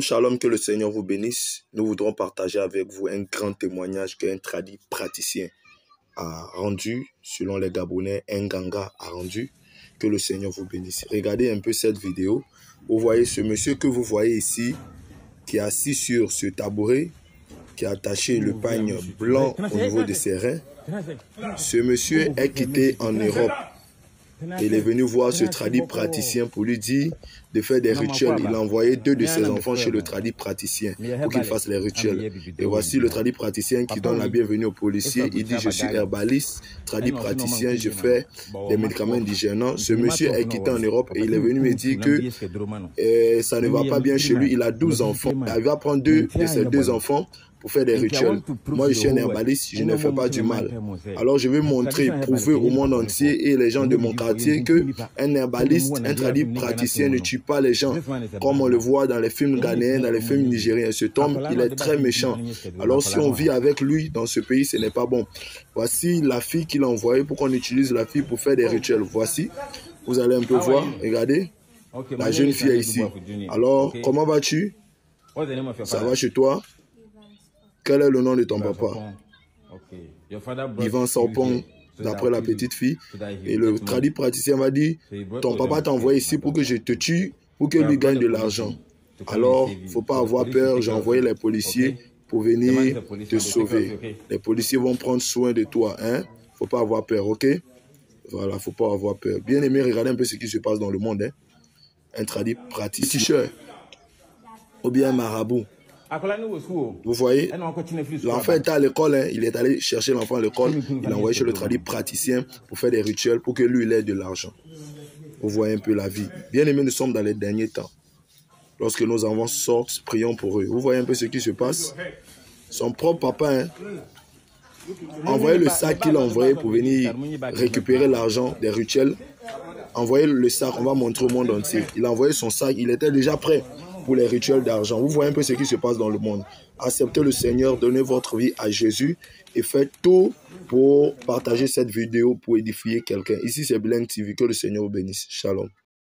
Shalom, que le Seigneur vous bénisse. Nous voudrons partager avec vous un grand témoignage qu'un tradit praticien a rendu, selon les Gabonais, un ganga a rendu. Que le Seigneur vous bénisse. Regardez un peu cette vidéo. Vous voyez ce monsieur que vous voyez ici, qui est assis sur ce tabouret, qui a attaché le pagne blanc au niveau de ses reins. Ce monsieur est quitté en Europe. Il est venu voir ce tradit praticien pour lui dire de faire des rituels. Il a envoyé 2 de ses enfants chez le tradit praticien pour qu'il fasse les rituels. Et voici le tradit praticien qui donne la bienvenue aux policiers. Il dit: je suis herbaliste, tradit praticien, je fais des médicaments indigénants. Ce monsieur est quitté en Europe et il est venu me dire que ça ne va pas bien chez lui. Il a 12 enfants. Il va prendre 2 de ses 2 enfants pour faire des rituels. Moi, je suis un herbaliste, je ne fais pas du mal. Alors, je vais montrer, prouver au monde entier et les gens de mon quartier qu'un herbaliste, un tradit praticien ne tue pas les gens comme on le voit dans les films ghanéens, dans les films nigériens. Cet homme, il est très méchant. Alors, si on vit avec lui dans ce pays, ce n'est pas bon. Voici la fille qu'il a envoyée pour qu'on utilise la fille pour faire des rituels. Voici, vous allez un peu voir, regardez, la jeune fille est ici. Alors, comment vas-tu? Ça va chez toi? Quel est le nom de ton papa? Ivan Saupong, d'après la petite fille. Et le tradit praticien m'a dit: ton papa t'a envoyé ici pour que je te tue, pour que lui gagne de l'argent. Alors, il ne faut pas avoir peur. J'ai envoyé les policiers pour venir te sauver. Les policiers vont prendre soin de toi. Il ne faut pas avoir peur, ok? Voilà, il ne faut pas avoir peur. Bien aimé, regardez un peu ce qui se passe dans le monde. Un tradit praticien. T-shirt ou bien marabout. Vous voyez, l'enfant était à l'école, il est allé chercher l'enfant à l'école, il l'a envoyé chez le tradit praticien pour faire des rituels, pour que lui, il ait de l'argent. Vous voyez un peu la vie. Bien aimé, nous sommes dans les derniers temps. Lorsque nos enfants sortent, prions pour eux. Vous voyez un peu ce qui se passe. Son propre papa envoyé le sac qu'il a envoyé pour venir récupérer l'argent des rituels. Envoyez le sac, on va montrer au monde entier. Il a envoyé son sac, il était déjà prêt pour les rituels d'argent. Vous voyez un peu ce qui se passe dans le monde. Acceptez le Seigneur, donnez votre vie à Jésus et faites tout pour partager cette vidéo pour édifier quelqu'un. Ici, c'est Blend TV. Que le Seigneur vous bénisse. Shalom.